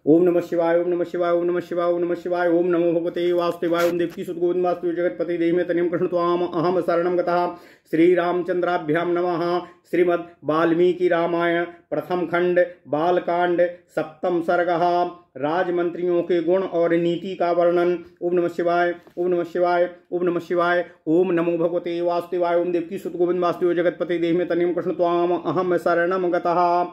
ओम नमः शिवाय ओम नमः शिवाय ओम नमः शिवाय ओम नमः शिवाय ओम नमो भगवते वासुदेवाय ओम देवकी सुत गोविंद वासुदेव जगतपति देहि तनिम कृष्ण त्वाम अहम शरणं गतः। श्री रामचंद्राभ्याम नमः। श्रीमद् वाल्मीकि रामायण प्रथम खंड बालकांड सप्तम सर्गः राजमंत्रियों के गुण और नीति का वर्णन। ओम नमः शिवाय ओम नमः शिवाय ओम नमः शिवाय ओम नमो भगवते वासुदेवाय ओम देवकी सुत गोविंद वासुदेव जगतपति देहि तनिम कृष्ण त्वाम अहम शरणं गतः।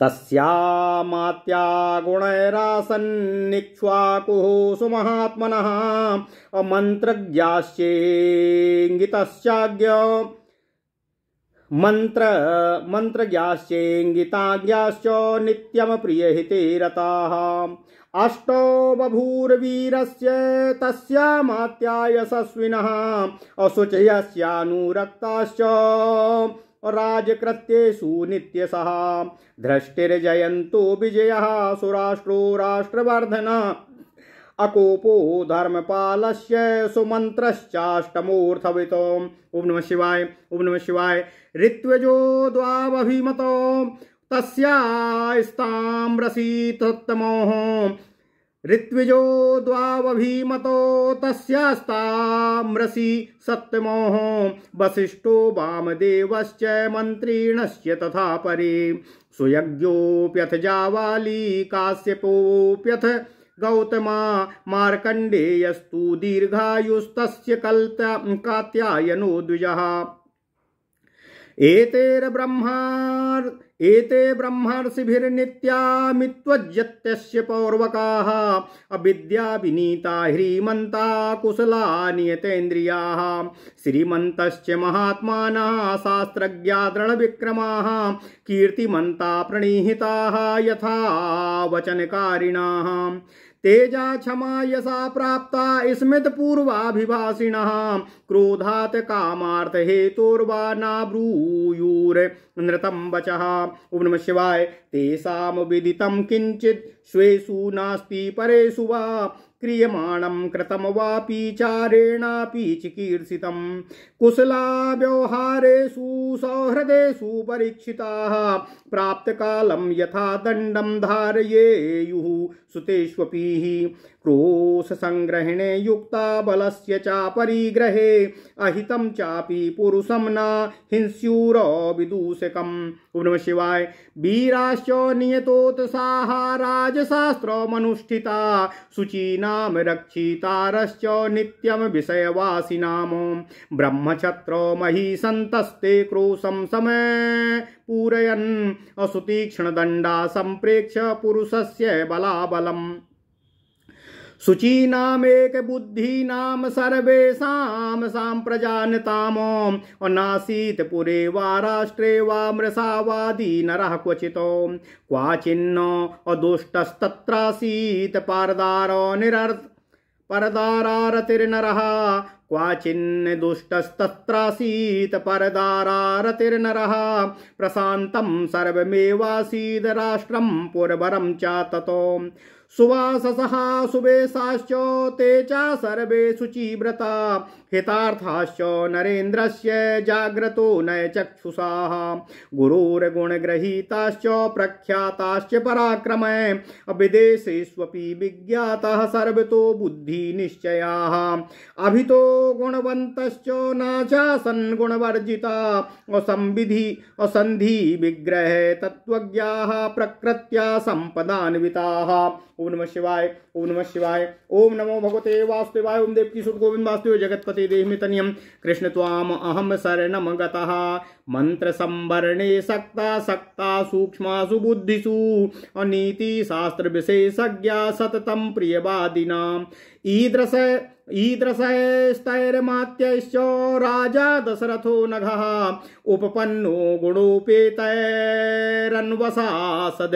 तस्यामात्या गुणैरासन्निक्ष्वाकुः सुमहात्मनः मंत्रज्ञाश्चेङ्गिताज्ञाश्च नित्यं प्रियहिते रताः। अष्टो बभूरवीरस्य तस्यामात्या यशस्विनः अशुचयस्यानुरक्ताश्च राजकृत्येषु नित्यशः। धृष्टिर्जयन्तो विजयः सुराष्ट्रो राष्ट्रवर्धन अकोपो धर्मपालस्य सुमन्त्रश्चाष्टमूर्धवितो। ओम नमः शिवाय ओम नमः शिवाय। ऋत्विजो द्वावभिमतो तस्यास्ताम्रसीतोत्तमोः ऋत्विजो द्वावभिमतो तस्यास्ताम्रसी सत्तमोः। वसिष्ठो वामदेवश्च मन्त्रिणश्च तथा परे सुयज्ञोऽप्यथ जावाली काश्यपोऽप्यथ गौतमा मार्कण्डेयस्तु दीर्घायुस्तस्य कात्यायनो द्विजः। एते ब्रह्मर्षिभिर्नित्यामित्वज्जत्यस्य पौर्वकाः अविद्या विनीता ह्रीमन्ता कुशला नियतेन्द्रियाः। श्रीमन्तश्च महात्मानः शास्त्रज्ञा दृढविक्रमाः कीर्तिमन्ता प्रणीहिताः यथा वचनकारिणाः। तेजा क्षमा यशा प्राप्ता स्मृत पूर्वाभिभाषिणः क्रोधात् कामार्थ हेतुर्वा नाब्रूयुर् नृतं वचः। ओम नमः शिवाय। तेषां विदितं किंचित् स्वेषु नास्ति परेषु वा क्रियमाणं कृतं वापि चारेणापि चिकीर्षितं। कुशला व्यवहारेषु सौहृदेषु परीक्षिताः प्राप्तकालं यथा दण्डं धारयेयुः सुतेष्वपि। क्रोशसंग्रहणे युक्ता बलस्य च परिग्रहे अहितं चापि पुरुषं न हिंस्युरविदूषकम्। ओम नमः शिवाय। वीराश्च नियतोत्साह राजशास्त्रमनुष्ठिता शुचीनां रक्षितारश्च नित्यं विषयवासिनाम्। ब्रह्मक्षत्रो महिषन्तस्ते क्रोशं समय पूरयन् असुतीक्ष्णदण्डा सम्प्रेक्ष्य पुरुषस्य बलाबलम्। शुचीनामेक बुद्धीनां सर्वेषां साम्प्रजानताम् नासीत् पुरे वा राष्ट्रे वा मृषावादी नरः क्वचित्। क्वाचिन्न अदुष्टस्तत्रासीत् परदारारतिर्नरः क्वाचिन्न दुष्टस्तत्रासीत् परदारारतिर्नरः। प्रशान्तं सर्वमेवासीद् राष्ट्रं पुरवरं च ततो। सुवाससः सुवेशाश्च ते च सर्वे शुचिव्रता हितार्थाश्च नरेन्द्रस्य जाग्रतो नयचक्षुषाः। गुरोर्गुणगृहीताश्च प्रख्याताश्च पराक्रमे विदेशेष्वपि विज्ञाताः सर्वतो बुद्धिनिश्चयाः। अभितो गुणवन्तश्च न चासन् गुणवर्जिता असन्धि विग्रह तत्त्वज्ञाः प्रकृत्या सम्पदान्विताः। ओम नमः शिवाय ओम नमः शिवाय ओम नमो भगवते वासुदेवाय ओम देवकी सुत गोविंद वासुदेव जगतपति देहि तनियम कृष्ण त्वाम अहम शरणं गतः। मंत्र संवरणे सक्ता सूक्ष्मासु बुद्धिषु अनीति शास्त्र विशेषज्ञा सततं प्रियवादिनाम्। ईदृशस्तैर्मात्यैश्च राजा दशरथो नघः उपपन्नो गुणोपेतैरन्वसासद्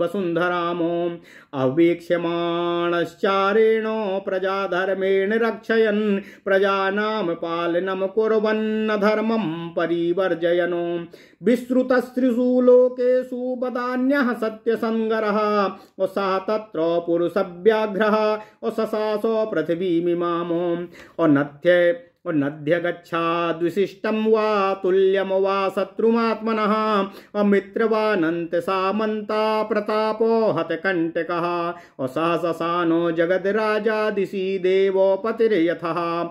वसुन्धरामो। अवीक्ष्यमाणश्चारेण प्रजाधर्मेण रक्षयन् प्रजानां पालनं कुर्वन्न धर्मं परिवर्जयन्। विश्रुतस्त्रिषु लोकेषु वदान्यः सत्यसङ्गरः सः तत्र पुरुषव्याघ्रः सशास पृथिवीमिमाम्। नद्य गच्छाद् विशिष्टं वा तुल्यं वा शत्रुमात्मनः अमित्र वा नन्त सामन्ता प्रतापो हतकण्टकः असहसानो जगद्राजा दिशि देवोपतिर्यथः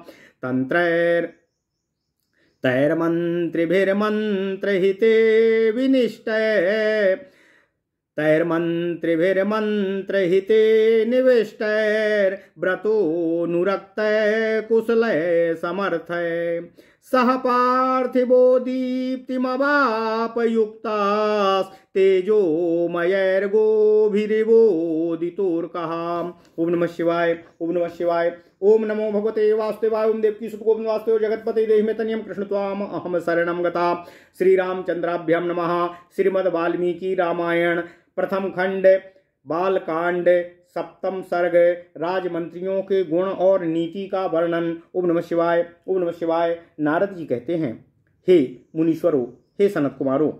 तैर्मन्त्रिभिर्मन्त्रहिते निविष्टैर्ब्रतोऽनुरक्तैः कुशलैः समर्थैः सह पार्थिवो दीप्तिमवापयुक्तास्तेजोमयैर्गोभिरिवोदितोर्कः। ओम नमः शिवाय, ओम नमः शिवाय। ओम नमो भगवते वासुदेवाय। ओम देवकी सुत गोविंद वासुदेव जगतपते देहि में तनियम कृष्ण त्वाम अहम शरणं गता। श्री रामचंद्राभ्याम नमः। श्रीमद् वाल्मीकि रामायण प्रथम खंड बालकांड सप्तम सर्ग राजमंत्रियों के गुण और नीति का वर्णन। ओम नमः शिवाय, ओम नमः शिवाय। नारद जी कहते हैं, हे मुनीश्वरों, हे सनत कुमारों,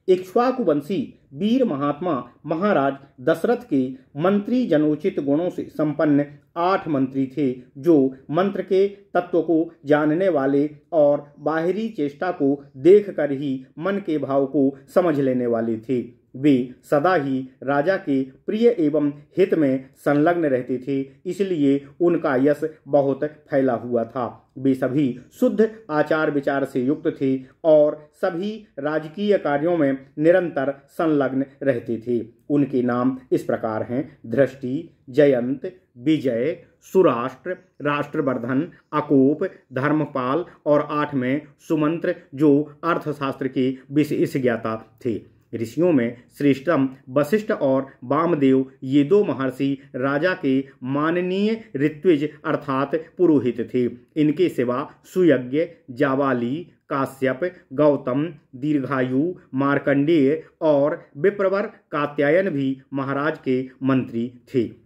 इक्ष्वाकुवंशी वीर महात्मा महाराज दशरथ के मंत्री जनोचित गुणों से संपन्न 8 मंत्री थे, जो मंत्र के तत्व को जानने वाले और बाहरी चेष्टा को देखकर ही मन के भाव को समझ लेने वाले थे। वे सदा ही राजा के प्रिय एवं हित में संलग्न रहते थे, इसलिए उनका यश बहुत फैला हुआ था। वे सभी शुद्ध आचार विचार से युक्त थे और सभी राजकीय कार्यों में निरंतर संलग्न रहते थे। उनके नाम इस प्रकार हैं: दृष्टि, जयंत, विजय, सुराष्ट्र, राष्ट्रवर्धन, अकोप, धर्मपाल और 8वें सुमंत्र, जो अर्थशास्त्र के विशेष ज्ञाता थे। ऋषियों में श्रेष्ठतम वशिष्ठ और वामदेव, ये 2 महर्षि राजा के माननीय ऋत्विज अर्थात पुरोहित थे। इनके सिवा सुयज्ञ, जावाली, काश्यप, गौतम, दीर्घायु, मार्कंडेय और विप्रवर कात्यायन भी महाराज के मंत्री थे।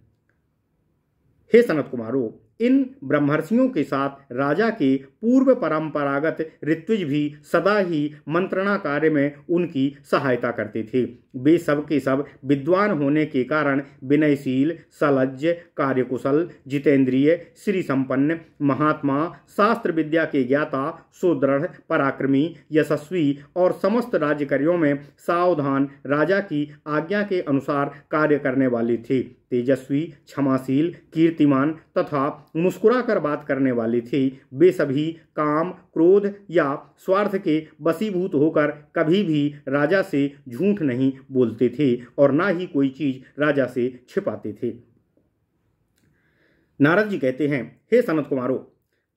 हे सनत कुमारों, इन ब्रह्मर्षियों के साथ राजा के पूर्व परंपरागत ऋत्विज भी सदा ही मंत्रणा कार्य में उनकी सहायता करते थे। वे सब के सब विद्वान होने के कारण विनयशील, सलज्ज, कार्यकुशल, जितेंद्रिय, श्री संपन्न, महात्मा, शास्त्र विद्या के ज्ञाता, सुदृढ़, पराक्रमी, यशस्वी और समस्त राज्य कार्यों में सावधान, राजा की आज्ञा के अनुसार कार्य करने वाले थे। तेजस्वी, क्षमाशील, कीर्तिमान तथा मुस्कुरा कर बात करने वाले थे। वे सभी काम, क्रोध या स्वार्थ के वशीभूत होकर कभी भी राजा से झूठ नहीं बोलते थे और ना ही कोई चीज राजा से छिपाते थे। नारद जी कहते हैं, हे सनत कुमारों,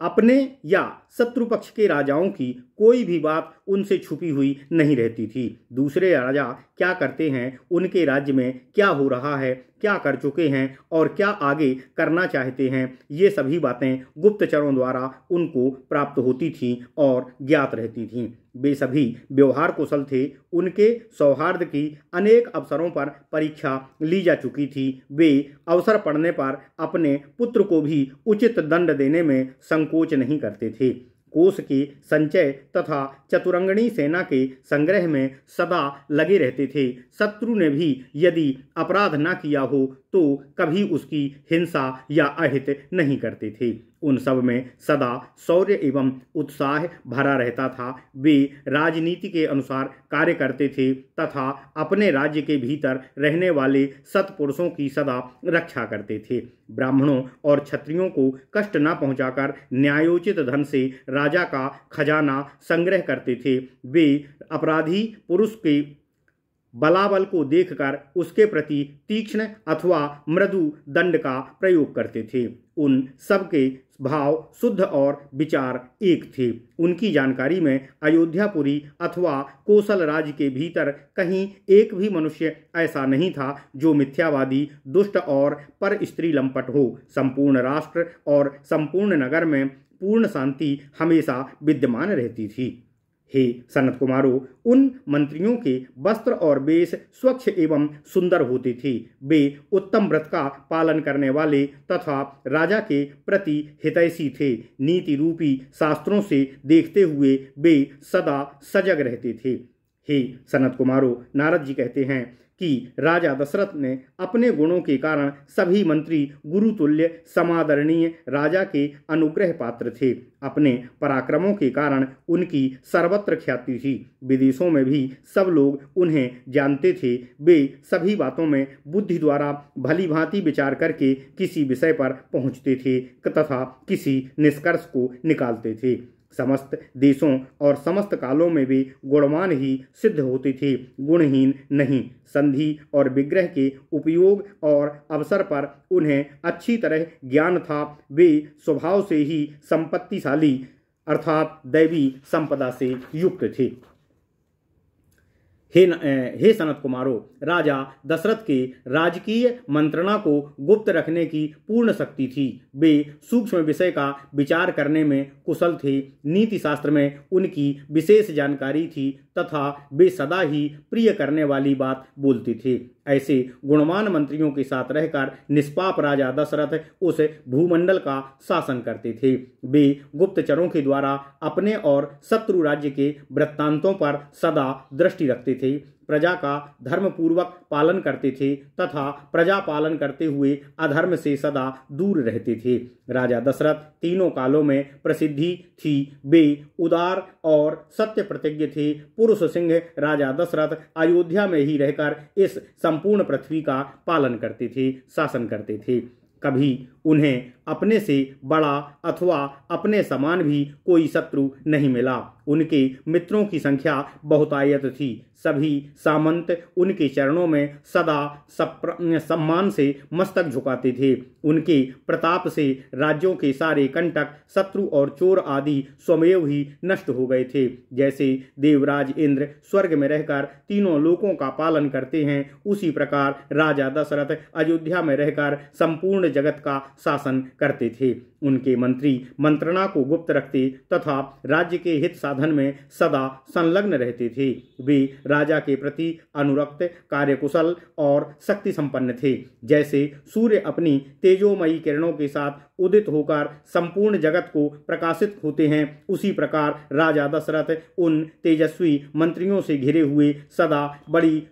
अपने या शत्रु पक्ष के राजाओं की कोई भी बात उनसे छुपी हुई नहीं रहती थी। दूसरे राजा क्या करते हैं, उनके राज्य में क्या हो रहा है, क्या कर चुके हैं और क्या आगे करना चाहते हैं, ये सभी बातें गुप्तचरों द्वारा उनको प्राप्त होती थीं और ज्ञात रहती थीं। वे सभी व्यवहार कुशल थे। उनके सौहार्द की अनेक अवसरों पर परीक्षा ली जा चुकी थी। वे अवसर पड़ने पर अपने पुत्र को भी उचित दंड देने में संकोच नहीं करते थे। कोष के संचय तथा चतुरंगणी सेना के संग्रह में सदा लगे रहते थे। शत्रु ने भी यदि अपराध न किया हो तो कभी उसकी हिंसा या अहित नहीं करते थे। उन सब में सदा शौर्य एवं उत्साह भरा रहता था। वे राजनीति के अनुसार कार्य करते थे तथा अपने राज्य के भीतर रहने वाले सत्पुरुषों की सदा रक्षा करते थे। ब्राह्मणों और क्षत्रियों को कष्ट न पहुंचाकर न्यायोचित धन से राजा का खजाना संग्रह करते थे। वे अपराधी पुरुष के बलाबल को देखकर उसके प्रति तीक्ष्ण अथवा मृदु दंड का प्रयोग करते थे। उन सब के भाव शुद्ध और विचार एक थे। उनकी जानकारी में अयोध्यापुरी अथवा कोसल राज्य के भीतर कहीं एक भी मनुष्य ऐसा नहीं था जो मिथ्यावादी, दुष्ट और पर स्त्री लंपट हो। संपूर्ण राष्ट्र और संपूर्ण नगर में पूर्ण शांति हमेशा विद्यमान रहती थी। हे सनत कुमारों, उन मंत्रियों के वस्त्र और वेश स्वच्छ एवं सुंदर होते थे। वे उत्तम व्रत का पालन करने वाले तथा राजा के प्रति हितैषी थे। नीति रूपी शास्त्रों से देखते हुए वे सदा सजग रहते थे। हे सनत कुमारों, नारद जी कहते हैं कि राजा दशरथ ने अपने गुणों के कारण सभी मंत्री गुरुतुल्य समादरणीय राजा के अनुग्रह पात्र थे। अपने पराक्रमों के कारण उनकी सर्वत्र ख्याति थी। विदेशों में भी सब लोग उन्हें जानते थे। वे सभी बातों में बुद्धि द्वारा भली भांति विचार करके किसी विषय पर पहुंचते थे तथा किसी निष्कर्ष को निकालते थे। समस्त देशों और समस्त कालों में वे गुणवान ही सिद्ध होते थे, गुणहीन नहीं। संधि और विग्रह के उपयोग और अवसर पर उन्हें अच्छी तरह ज्ञान था। वे स्वभाव से ही संपत्तिशाली अर्थात दैवी संपदा से युक्त थे। हे सनत कुमारों, राजा दशरथ के राजकीय मंत्रणा को गुप्त रखने की पूर्ण शक्ति थी। वे सूक्ष्म विषय का विचार करने में कुशल थे। नीति शास्त्र में उनकी विशेष जानकारी थी तथा वे सदा ही प्रिय करने वाली बात बोलते थे। ऐसे गुणवान मंत्रियों के साथ रहकर निष्पाप राजा दशरथ उस भूमंडल का शासन करते थे। वे गुप्तचरों के द्वारा अपने और शत्रु राज्य के वृत्तांतों पर सदा दृष्टि रखते थे। प्रजा का धर्मपूर्वक पालन करते थे तथा प्रजा पालन करते हुए अधर्म से सदा दूर रहते थे। राजा दशरथ तीनों कालों में प्रसिद्धि थी। वे उदार और सत्य प्रतिज्ञ थे। पुरुष सिंह राजा दशरथ अयोध्या में ही रहकर इस संपूर्ण पृथ्वी का पालन करते थे, शासन करते थे। कभी उन्हें अपने से बड़ा अथवा अपने समान भी कोई शत्रु नहीं मिला। उनके मित्रों की संख्या बहुतायत थी। सभी सामंत उनके चरणों में सदा सम्मान से मस्तक झुकाते थे। उनके प्रताप से राज्यों के सारे कंटक, शत्रु और चोर आदि स्वमेव ही नष्ट हो गए थे। जैसे देवराज इंद्र स्वर्ग में रहकर तीनों लोकों का पालन करते हैं, उसी प्रकार राजा दशरथ अयोध्या में रहकर संपूर्ण जगत का शासन करते थे। उनके मंत्री मंत्रणा को गुप्त रखते तथा राज्य के हित साधन में सदा संलग्न रहते थे। वे राजा के प्रति अनुरक्त, कार्यकुशल और शक्ति संपन्न थे। जैसे सूर्य अपनी तेजोमयी किरणों के साथ उदित होकर संपूर्ण जगत को प्रकाशित होते हैं, उसी प्रकार राजा दशरथ उन तेजस्वी मंत्रियों से घिरे हुए सदा बड़ी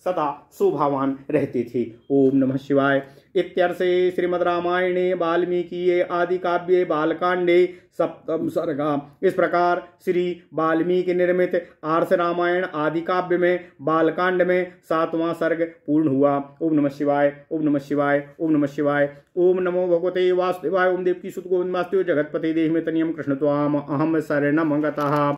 सदा शोभावान रहते थे। ओम नमः शिवाय। इत्यर्थे श्रीमद् रामायणे वाल्मीकिये आदि काव्ये बालकांडे सप्तम सर्गा। इस प्रकार श्री वाल्मीकि निर्मित आर्ष रामायण आदि काव्य में बालकांड में 7वां सर्ग पूर्ण हुआ। ओम नमः शिवाय, ओम नमः शिवाय, ओम नमः शिवाय। ओम नमो भगवते वासुदेवाय। ओम देवकी सुत गोविंद वासुदेव जगतपते देहि में तनियम कृष्ण त्वाम अहम शरणम गतः।